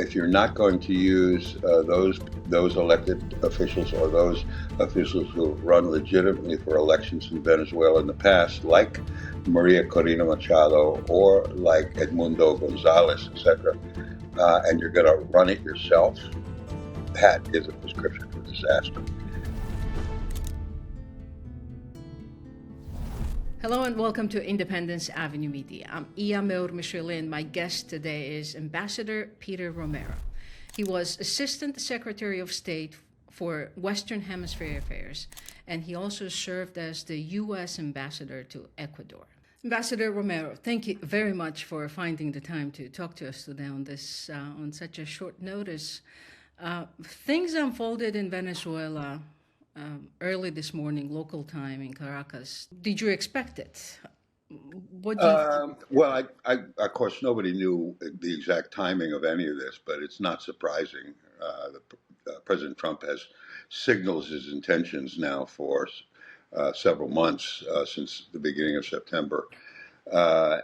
if you're not going to use those elected officials or those officials who run legitimately for elections in Venezuela in the past, like Maria Corina Machado or like Edmundo González, etc., and you're going to run it yourself, that is a prescription for disaster. Hello and welcome to Independence Avenue Media. I'm Ia Meur-Michelet and my guest today is Ambassador Peter Romero. He was Assistant Secretary of State for Western Hemisphere Affairs, and he also served as the U.S. Ambassador to Ecuador. Ambassador Romero, thank you very much for finding the time to talk to us today on this on such a short notice. Things unfolded in Venezuela early this morning, local time in Caracas. Did you expect it? What do you Well, of course, nobody knew the exact timing of any of this, but it's not surprising. President Trump has signaled his intentions now for several months since the beginning of September,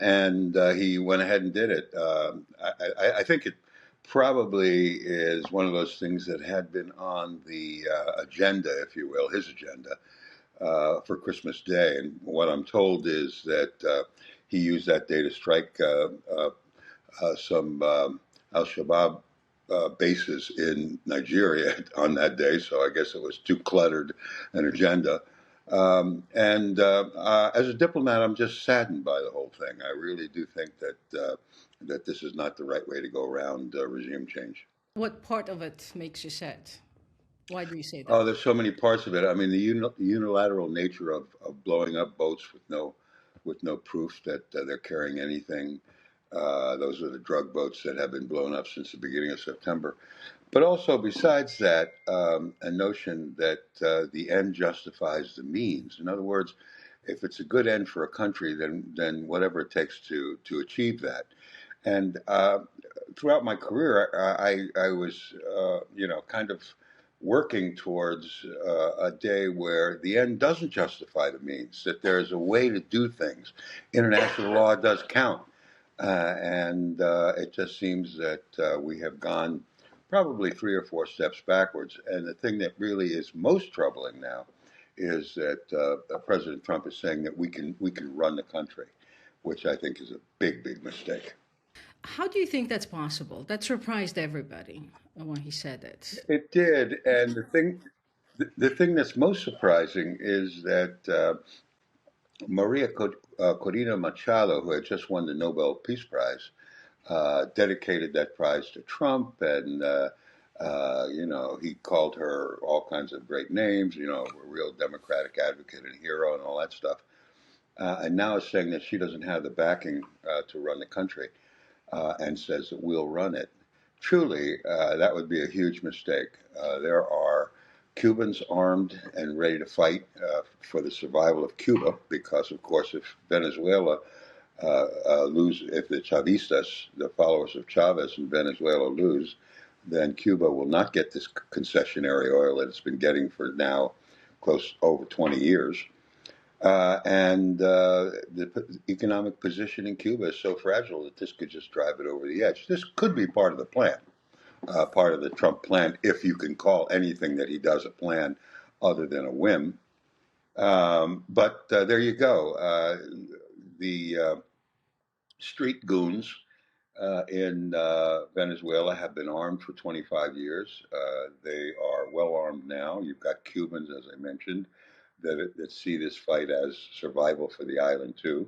and he went ahead and did it. I think it probably is one of those things that had been on the agenda, if you will, his agenda, for Christmas Day. And what I'm told is that he used that day to strike some Al-Shabaab bases in Nigeria on that day. So I guess it was too cluttered an agenda. And as a diplomat, I'm just saddened by the whole thing. I really do think that this is not the right way to go around regime change. What part of it makes you sad? Why do you say that? Oh, there's so many parts of it. I mean, the unilateral nature of blowing up boats with no proof that they're carrying anything. Those are the drug boats that have been blown up since the beginning of September. But also, besides that, a notion that the end justifies the means. In other words, if it's a good end for a country, then whatever it takes to achieve that. And throughout my career, I was kind of working towards a day where the end doesn't justify the means, that there's a way to do things. International law does count. And it just seems that we have gone probably 3 or 4 steps backwards. And the thing that really is most troubling now is that President Trump is saying that we can run the country, which I think is a big mistake. How do you think that's possible? That surprised everybody when he said it. It did, and the thing that's most surprising is that Maria Corina Machado, who had just won the Nobel Peace Prize, dedicated that prize to Trump, and he called her all kinds of great names, a real democratic advocate and hero and all that stuff. And now is saying that she doesn't have the backing to run the country, and says that we'll run it. Truly, that would be a huge mistake. There are Cubans armed and ready to fight for the survival of Cuba, because, of course, if Venezuela if the Chavistas, the followers of Chavez in Venezuela, lose, then Cuba will not get this concessionary oil that it's been getting for now close over 20 years. And the economic position in Cuba is so fragile that this could just drive it over the edge. This could be part of the plan, part of the Trump plan, if you can call anything that he does a plan other than a whim. But there you go. The street goons in Venezuela have been armed for 25 years. They are well armed now. You've got Cubans, as I mentioned, that see this fight as survival for the island too.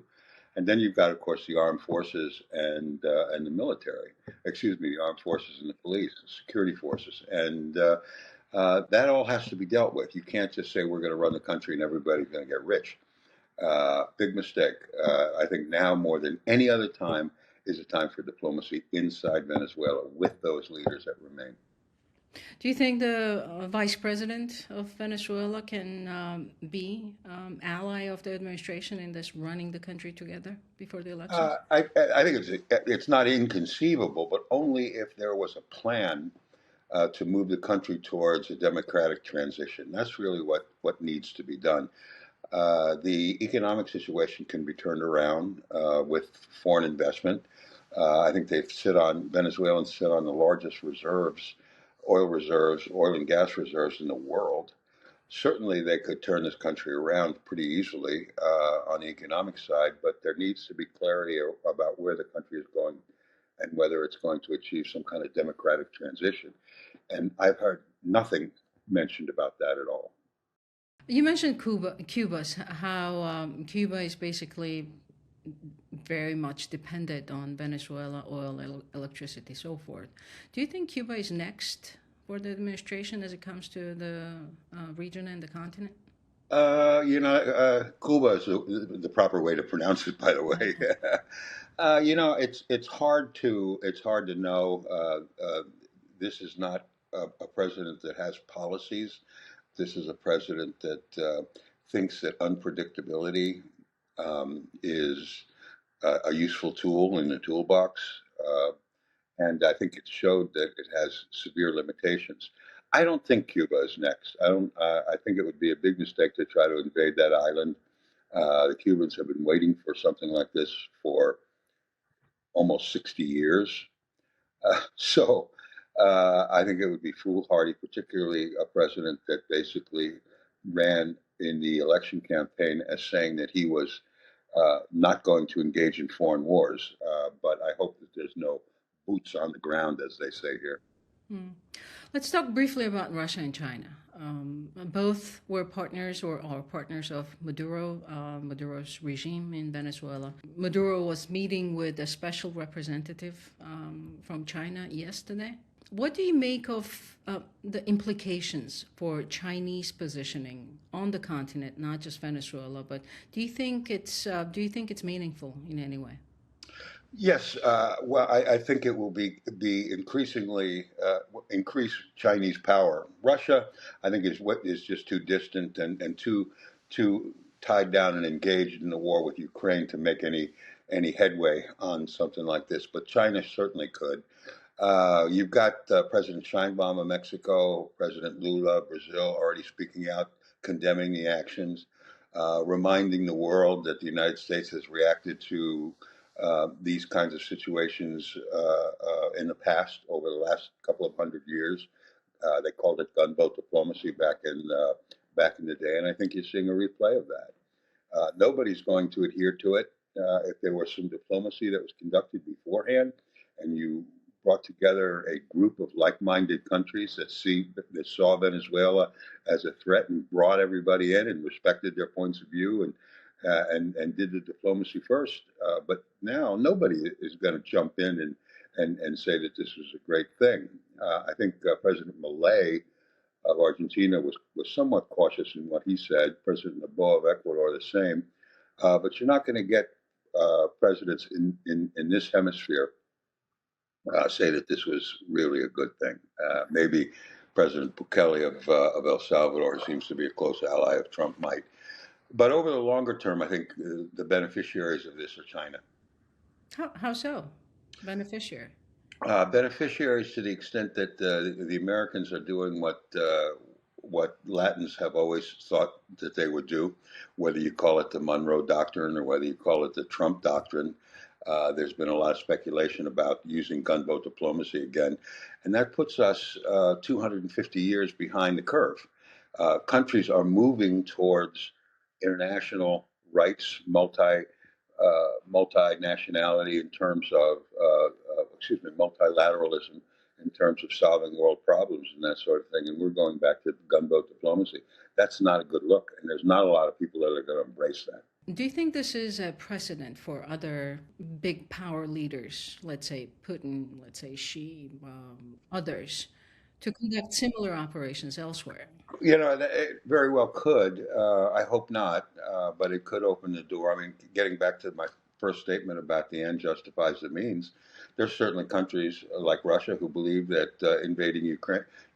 And then you've got, of course, the armed forces and the military. Excuse me, the armed forces and the police, the security forces, and that all has to be dealt with. You can't just say we're going to run the country and everybody's going to get rich. Big mistake. I think now more than any other time is a time for diplomacy inside Venezuela with those leaders that remain. Do you think the vice president of Venezuela can be ally of the administration in this running the country together before the elections? I think it's not inconceivable, but only if there was a plan to move the country towards a democratic transition. That's really what needs to be done. The economic situation can be turned around with foreign investment. I think Venezuelans sit on the largest oil and gas reserves in the world. Certainly, they could turn this country around pretty easily on the economic side, but there needs to be clarity about where the country is going and whether it's going to achieve some kind of democratic transition. And I've heard nothing mentioned about that at all. You mentioned how Cuba is basically very much dependent on Venezuela, oil, electricity, so forth. Do you think Cuba is next for the administration as it comes to the region and the continent? Cuba is the proper way to pronounce it, by the way. It's hard to know. This is not a president that has policies. This is a president that thinks that unpredictability is a useful tool in the toolbox. Uh, and I think it showed that it has severe limitations. I don't think Cuba is next. I don't. I think it would be a big mistake to try to invade that island. The Cubans have been waiting for something like this for almost 60 years. I think it would be foolhardy, particularly a president that basically ran in the election campaign as saying that he was not going to engage in foreign wars. But I hope that there's no boots on the ground, as they say here. Hmm. Let's talk briefly about Russia and China. Both were partners or are partners of Maduro's regime in Venezuela. Maduro was meeting with a special representative from China yesterday. What do you make of the implications for Chinese positioning on the continent, not just Venezuela? But do you think it's meaningful in any way? Yes, well, I think it will be increasingly increase Chinese power. Russia, I think, is just too distant and too tied down and engaged in the war with Ukraine to make any headway on something like this. But China certainly could. You've got President Sheinbaum of Mexico, President Lula of Brazil already speaking out, condemning the actions, reminding the world that the United States has reacted to these kinds of situations in the past, over the last couple of hundred years. They called it gunboat diplomacy back in the day, and I think you're seeing a replay of that. Nobody's going to adhere to it. If there was some diplomacy that was conducted beforehand, and you brought together a group of like-minded countries that saw Venezuela as a threat and brought everybody in and respected their points of view and did the diplomacy first. But now nobody is going to jump in and say that this was a great thing. I think President Milei of Argentina was somewhat cautious in what he said. President Noboa of Ecuador the same. But you're not going to get presidents in this hemisphere say that this was really a good thing. Maybe President Bukele of El Salvador, who seems to be a close ally of Trump, might. But over the longer term, I think the beneficiaries of this are China. How so? Beneficiary. Beneficiaries to the extent that the Americans are doing what Latins have always thought that they would do, whether you call it the Monroe Doctrine or whether you call it the Trump Doctrine. There's been a lot of speculation about using gunboat diplomacy again, and that puts us 250 years behind the curve. Countries are moving towards international rights, multinationality in terms of, multilateralism in terms of solving world problems and that sort of thing. And we're going back to gunboat diplomacy. That's not a good look. And there's not a lot of people that are going to embrace that. Do you think this is a precedent for other big power leaders, let's say Putin, let's say Xi, others, to conduct similar operations elsewhere? It very well could. I hope not, but it could open the door. I mean, getting back to my first statement about the end justifies the means, there's certainly countries like Russia who believe that invading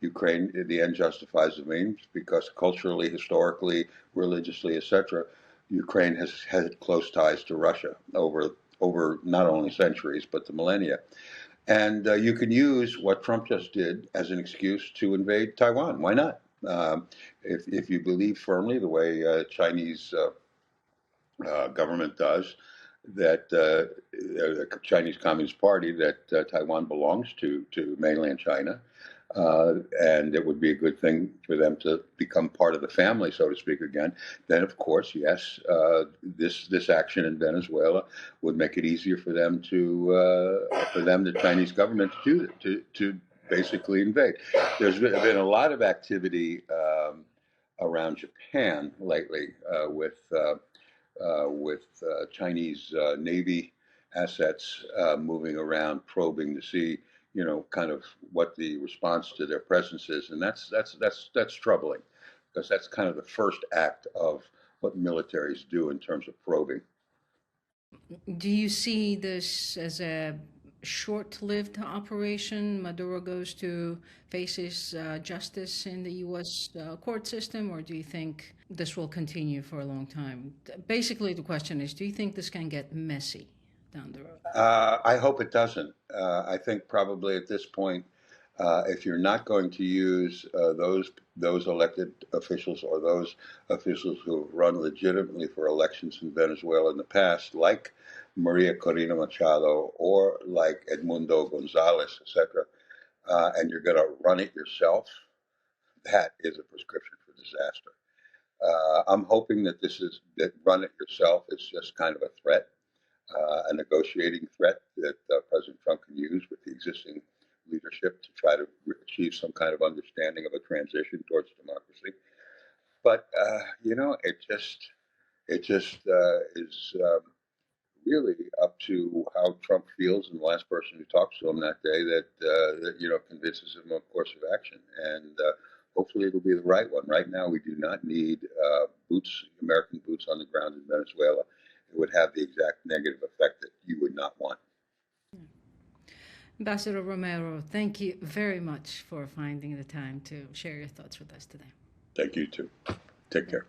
Ukraine, the end justifies the means, because culturally, historically, religiously, etc., Ukraine has had close ties to Russia over not only centuries but the millennia. And you can use what Trump just did as an excuse to invade Taiwan. Why not? If you believe firmly the way Chinese government does, the Chinese Communist Party, that Taiwan belongs to mainland China, and it would be a good thing for them to become part of the family, so to speak, again. Then, of course, yes, this action in Venezuela would make it easier for them the Chinese government, to basically invade. There's been a lot of activity around Japan lately with Chinese Navy assets moving around, probing to see, kind of what the response to their presence is, and that's troubling, because that's kind of the first act of what militaries do in terms of probing. Do you see this as a short-lived operation? Maduro goes to faces justice in the U.S. Court system, or do you think this will continue for a long time? Basically, the question is, do you think this can get messy down the road? I hope it doesn't. I think probably at this point, if you're not going to use those elected officials, or those officials who have run legitimately for elections in Venezuela in the past, like Maria Corina Machado or like Edmundo González, etc., and you're going to run it yourself, that is a prescription for disaster. I'm hoping that run it yourself is just kind of a threat, a negotiating threat that President Trump can use with the existing leadership to try to achieve some kind of understanding of a transition towards democracy. But it just is really up to how Trump feels, and the last person who talks to him that day that convinces him of course of action, and hopefully it'll be the right one. Right now, we do not need American boots on the ground in Venezuela. It would have the exact negative effect that you would not want. Ambassador Romero, thank you very much for finding the time to share your thoughts with us today. Thank you too. Take care.